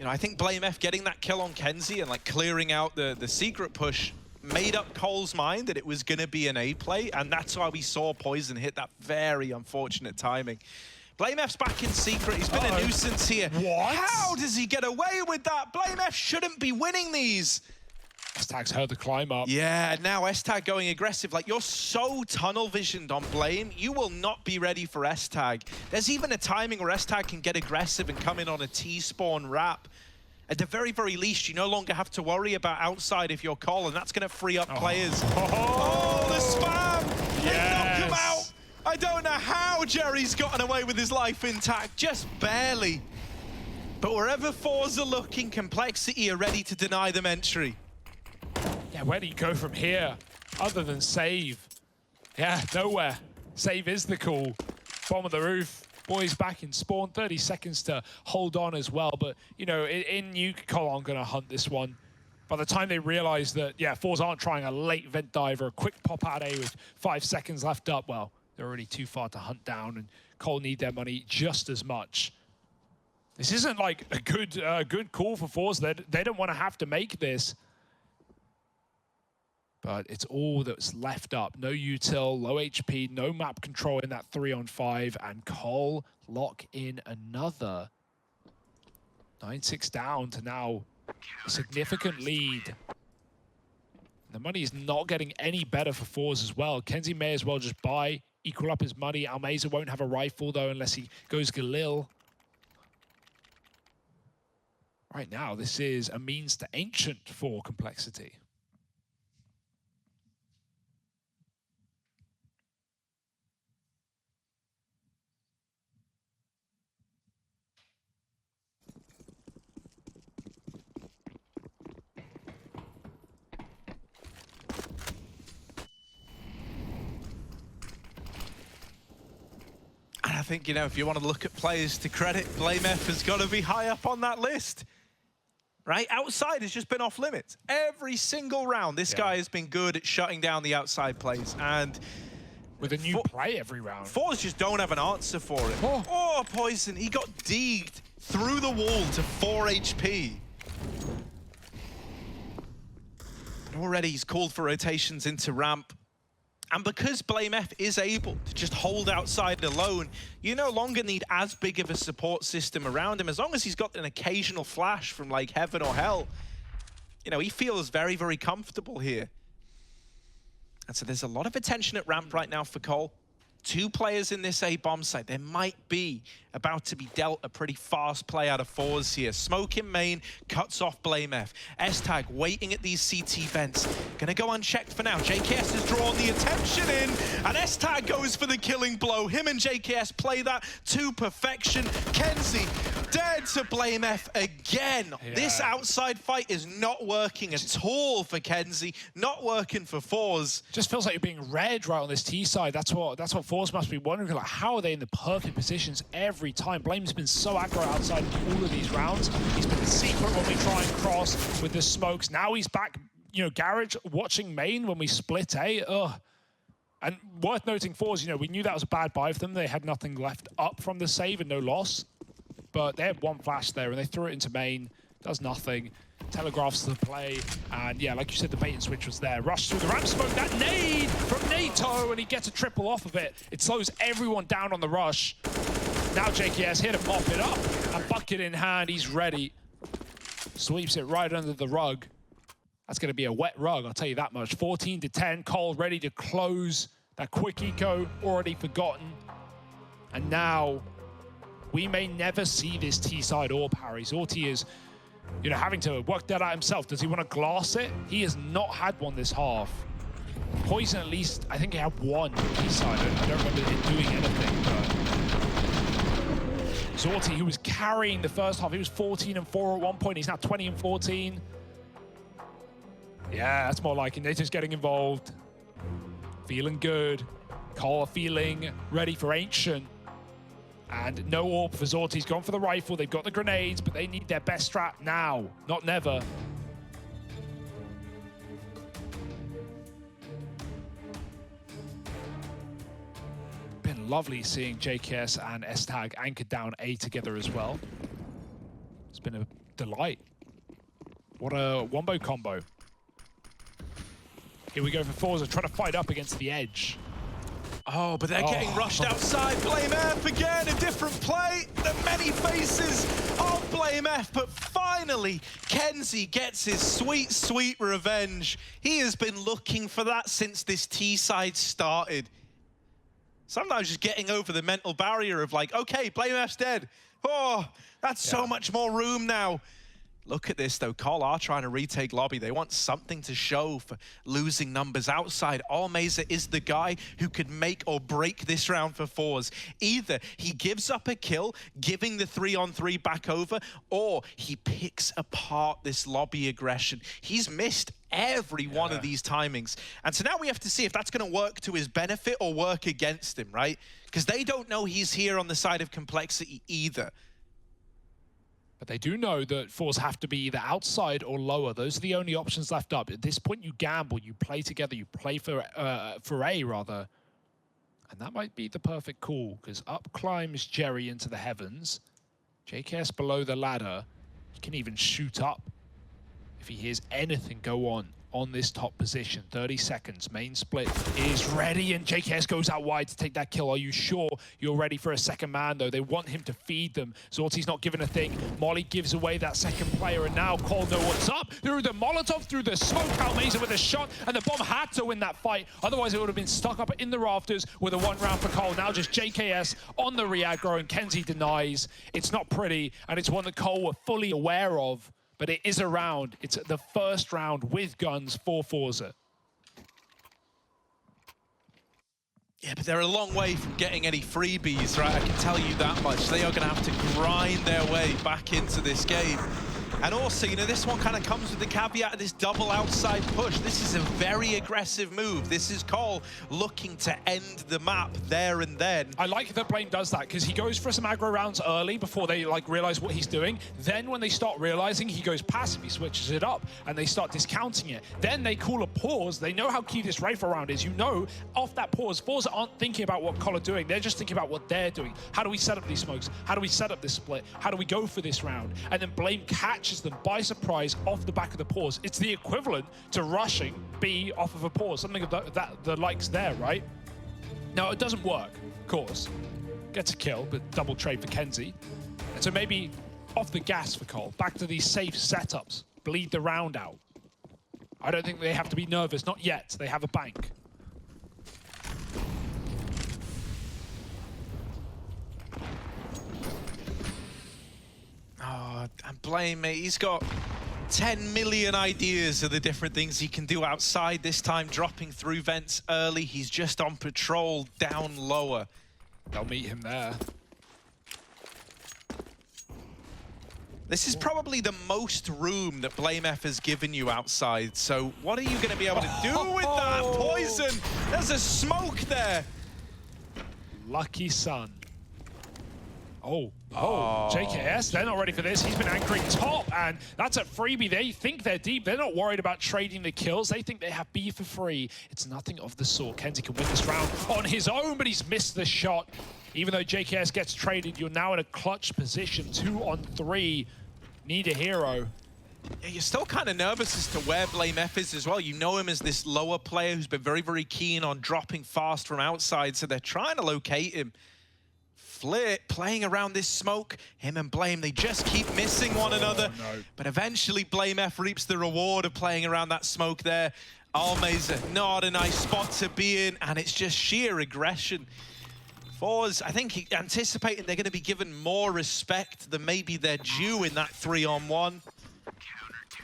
S2: I think Blame F getting that kill on Kenzie and like clearing out the secret push made up Cole's mind that it was going to be an A play, and that's why we saw Poison hit that very unfortunate timing. Blame F's back in secret. He's been a nuisance here.
S1: What?
S2: How does he get away with that? Blame F shouldn't be winning these.
S1: S-Tag's heard the climb up.
S2: Yeah, now S-Tag going aggressive. Like, you're so tunnel visioned on Blame, you will not be ready for S-Tag. There's even a timing where S-Tag can get aggressive and come in on a T-spawn wrap. At the very, very least, you no longer have to worry about outside if you're Cole, and that's going to free up players. Oh, the spam! They knocked him out! I don't know how Jerry's gotten away with his life intact, just barely. But wherever ForZe are looking, Complexity are ready to deny them entry.
S1: Yeah, where do you go from here? Other than save. Yeah, nowhere. Save is the call. Bomb of the roof. Boys back in spawn. 30 seconds to hold on as well. But, in Nuke, Cole aren't going to hunt this one. By the time they realize that, ForZe aren't trying a late vent diver, a quick pop out A with 5 seconds left up, well, they're already too far to hunt down, and Cole need their money just as much. This isn't like a good call for ForZe. They don't want to have to make this. But it's all that's left up. No util, low HP, no map control in that 3-on-5, and Cole lock in another. 9-6 down to now a significant lead. The money is not getting any better for ForZe as well. Kenzie may as well just buy, equal up his money. Almeza won't have a rifle though unless he goes Galil. Right now, this is a means to ancient for Complexity.
S2: I think, if you want to look at players to credit, Blame F has got to be high up on that list. Right? Outside has just been off limits. Every single round, this guy has been good at shutting down the outside plays. And
S1: with a new play every round.
S2: ForZe just don't have an answer for it. Oh, Poison. He got degged through the wall to 4 HP. And already he's called for rotations into ramp. And because Blame F is able to just hold outside alone, you no longer need as big of a support system around him. As long as he's got an occasional flash from like heaven or hell, he feels very, very comfortable here. And so there's a lot of attention at ramp right now for Cole. 2 players in this A bomb site. There might be about to be dealt a pretty fast play out of ForZe here. Smoke in main, cuts off Blame F. S-Tag waiting at these CT vents. Gonna go unchecked for now. JKS has drawn the attention in, and S-Tag goes for the killing blow. Him and JKS play that to perfection. Kenzie dead to Blame F again. This outside fight is not working at all for Kenzie. Not working for ForZe.
S1: Just feels like you're being read right on this T side. That's what ForZe must be wondering. Like, how are they in the perfect positions every time? Blame's been so aggro outside all of these rounds. He's been the secret when we try and cross with the smokes. Now he's back, Garage watching main when we split A. Ugh. And worth noting, ForZe, we knew that was a bad buy for them. They had nothing left up from the save and no loss. But they had one flash there, and they threw it into main. Does nothing. Telegraphs the play, and yeah, like you said, the bait and switch was there. Rush through the ramp smoke, that nade from NATO, and he gets a triple off of it. It slows everyone down on the rush. Now JKS here to mop it up, a bucket in hand, he's ready. Sweeps it right under the rug. That's gonna be a wet rug, I'll tell you that much. 14 to 10, Cole ready to close. That quick eco, already forgotten. And now, we may never see this T-side or parry. Zorti is, you know, having to work that out himself. Does he want to glass it? He has not had one this half. Poison, at least, I think he had one T-side. I don't remember him doing anything, but Zorti, who was carrying the first half, he was 14 and 4 at one point. He's now 20 and 14. Yeah, that's more like it. Nato's getting involved. Feeling good. Cole feeling ready for Ancient. And no AWP for Zorti. He's gone for the rifle. They've got the grenades, but they need their best strat now, not never. Been lovely seeing JKS and S-Tag anchored down A together as well. It's been a delight. What a wombo combo. Here we go for ForZe, trying to fight up against the edge.
S2: Oh, but they're getting rushed outside. Blame F again, a different play. The many faces of Blame F, but finally, Kenzie gets his sweet, sweet revenge. He has been looking for that since this T-side started. Sometimes just getting over the mental barrier of like, okay, Blame F's dead. Oh, that's so much more room now. Look at this, though. Col are trying to retake lobby. They want something to show for losing numbers outside. Almeza is the guy who could make or break this round for ForZe. Either he gives up a kill, giving the 3-on-3 back over, or he picks apart this lobby aggression. He's missed every one of these timings. And so now we have to see if that's going to work to his benefit or work against him, right? Because they don't know he's here on the side of Complexity either.
S1: But they do know that ForZe have to be either outside or lower. Those are the only options left up. At this point, you gamble, you play together, you play for A, rather. And that might be the perfect call, because up climbs Jerry into the heavens. JKS below the ladder. He can even shoot up if he hears anything go on this top position. 30 seconds, main split is ready, and JKS goes out wide to take that kill. Are you sure you're ready for a second man, though? They want him to feed them. Zorti's not giving a thing. Molly gives away that second player, and now Cole know what's up. Through the Molotov, through the smoke, Almeza with a shot, and the bomb had to win that fight. Otherwise, it would have been stuck up in the rafters with a one round for Cole. Now just JKS on the re-aggro, and Kenzie denies. It's not pretty, and it's one that Cole were fully aware of. But it is a round. It's the first round with guns for ForZe.
S2: Yeah, but they're a long way from getting any freebies, right? I can tell you that much. They are going to have to grind their way back into this game. And also, you know, this one kind of comes with the caveat of this double outside push. This is a very aggressive move. This is Cole looking to end the map there and then.
S1: I like that Blame does that, because he goes for some aggro rounds early before they like realize what he's doing. Then when they start realizing, he goes passive, he switches it up, and they start discounting it. Then they call a pause. They know how key this rifle round is. You know, off that pause, ForZe aren't thinking about what Cole are doing. They're just thinking about what they're doing. How do we set up these smokes? How do we set up this split? How do we go for this round? And then Blame catches them by surprise off the back of the pause. It's the equivalent to rushing B off of a pause, something of that the likes there, right? Now, it doesn't work, of course. Gets a kill, but double trade for Kenzie. And so maybe off the gas for Cole, back to these safe setups, bleed the round out. I don't think they have to be nervous, not yet. They have a bank.
S2: Oh, and Blame, mate, he's got 10 million ideas of the different things he can do outside this time, dropping through vents early. He's just on patrol down lower.
S1: They'll meet him there.
S2: This is probably the most room that Blame F has given you outside. So what are you going to be able to do with that poison? There's a smoke there.
S1: Lucky son. JKS, they're not ready for this. He's been anchoring top, and that's a freebie. They think they're deep. They're not worried about trading the kills. They think they have B for free. It's nothing of the sort. Kenzie can win this round on his own, but he's missed the shot. Even though JKS gets traded, you're now in a clutch position, 2-on-3. Need a hero.
S2: Yeah, you're still kind of nervous as to where blameF is as well. You know him as this lower player who's been very, very keen on dropping fast from outside, so they're trying to locate him. Flit playing around this smoke. Him and Blame, they just keep missing one another.
S1: No.
S2: But eventually blameF reaps the reward of playing around that smoke there. Almeza, not a nice spot to be in, and it's just sheer aggression. ForZe, I think, anticipating they're going to be given more respect than maybe they're due in that 3-on-1.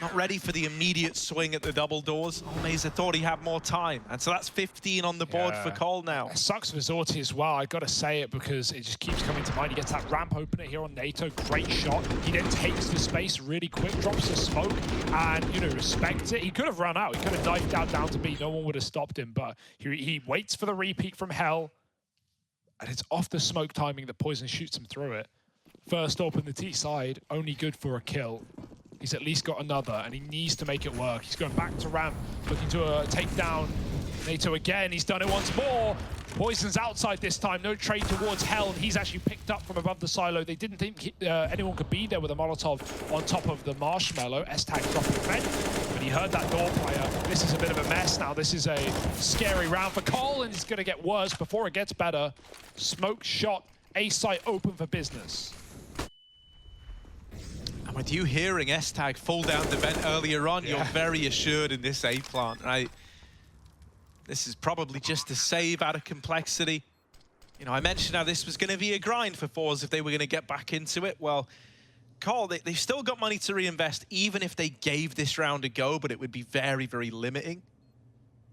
S2: Not ready for the immediate swing at the double doors. Almeza thought he had more time. And so that's 15 on the board for Cole now.
S1: It sucks for Zorti as well. I got to say it because it just keeps coming to mind. He gets that ramp opener here on NATO. Great shot. He then takes the space really quick, drops the smoke, and, you know, respects it. He could have run out. He could have knifed out down to B. No one would have stopped him. But he waits for the repeat from Hell. And it's off the smoke timing that Poison shoots him through it. First open the T side, only good for a kill. He's at least got another, and he needs to make it work. He's going back to ramp, looking to take down NATO again. He's done it once more. Poison's outside this time. No trade towards Hell, and he's actually picked up from above the silo. They didn't think anyone could be there with a Molotov on top of the marshmallow. S-Tag dropping vent, but he heard that door player. This is a bit of a mess now. This is a scary round for Cole, and it's going to get worse before it gets better. Smoke shot, A site open for business.
S2: And with you hearing S-Tag fall down the vent earlier on, you're very assured in this A plant, right? This is probably just a save out of complexity. You know, I mentioned how this was going to be a grind for ForZe if they were going to get back into it. Well, Cole, they've still got money to reinvest, even if they gave this round a go, but it would be very, very limiting.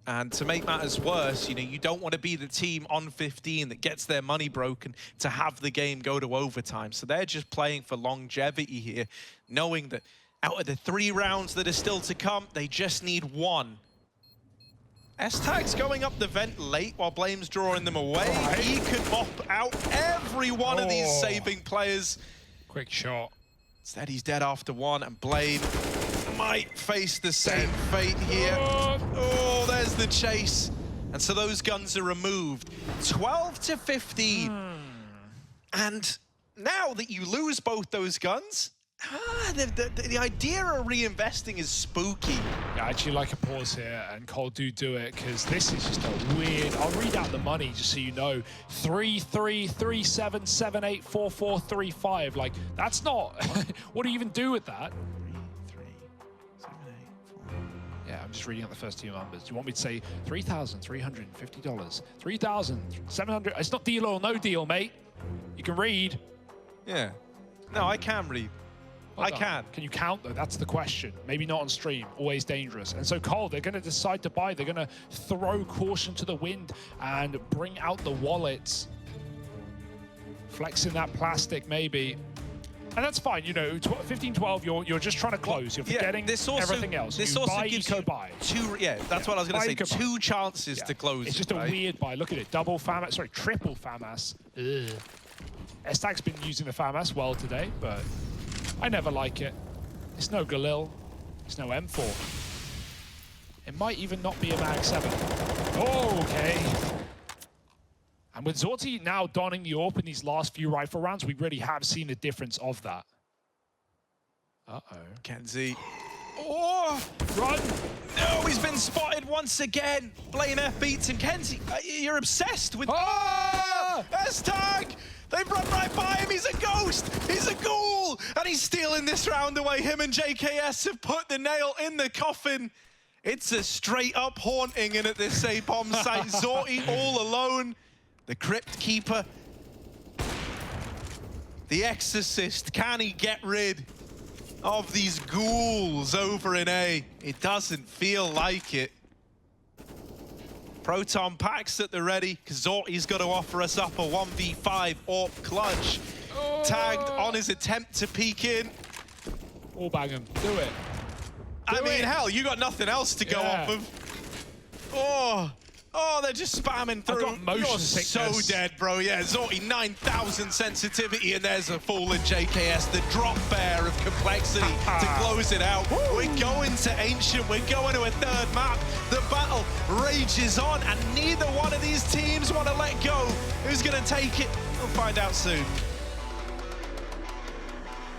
S2: And to make matters worse, you know, you don't want to be the team on 15 that gets their money broken to have the game go to overtime. So they're just playing for longevity here, knowing that out of the 3 rounds that are still to come, they just need 1. S-Tag's going up the vent late while Blame's drawing them away. He could mop out every one of these saving players.
S1: Quick shot.
S2: Instead, he's dead after 1, and Blame might face the same fate here. Oh, there's the chase. And so those guns are removed. 12 to 15. And now that you lose both those guns, the idea of reinvesting is spooky.
S1: Yeah, I actually like a pause here, and Cole do it, because this is just a weird... I'll read out the money just so you know. 3-3, 3-7, 7-8, 4-4, 3-5. Like, that's not... What do you even do with that?
S2: 3, 7, 8, 4.
S1: Yeah, I'm just reading out the first 2 numbers. Do you want me to say $3,350? 3,700? It's not deal or no deal, mate. You can read.
S2: Yeah. No, I can read. I can.
S1: Can you count, though? That's the question. Maybe not on stream. Always dangerous. And so, Cole, they're going to decide to buy. They're going to throw caution to the wind and bring out the wallets. Flexing that plastic, maybe. And that's fine. You know, 15-12, you're just trying to close. You're forgetting everything else.
S2: This also gives you
S1: buy.
S2: 2... Yeah, that's what I was going to say. 2 chances to close.
S1: It's just a weird buy. Look at it. Double FAMAS. Sorry, triple FAMAS. S-Tag's been using the FAMAS well today, but... I never like it. It's no Galil. It's no M4. It might even not be a Mag 7. Oh, okay. And with Zorti now donning the AWP in these last few rifle rounds, we really have seen a difference of that. Uh-oh.
S2: Kenzie. Oh!
S1: Run!
S2: No, he's been spotted once again. blameF beats him. Kenzie, you're obsessed with...
S1: Ah!
S2: S-Tag! They've run right by him. He's a ghost. He's a ghoul. And he's stealing this round away. Him and JKS have put the nail in the coffin. It's a straight-up haunting in at this A-bomb site. Zorti all alone. The Crypt Keeper. The Exorcist. Can he get rid of these ghouls over in A? It doesn't feel like it. Proton packs at the ready, because Zorti's got to offer us up a 1v5 AWP clutch. Tagged on his attempt to peek in.
S1: All bang him. Do it.
S2: I mean, hell, you got nothing else to go off of. Oh, they're just spamming through.
S1: I've got motion sickness.
S2: So dead, bro. Yeah, Zorti, 9,000 sensitivity, and there's a fallen JKS, the drop bear of complexity to close it out. We're going to Ancient. We're going to a 3rd map. The battle rages on, and neither one of these teams want to let go. Who's going to take it? We'll find out soon.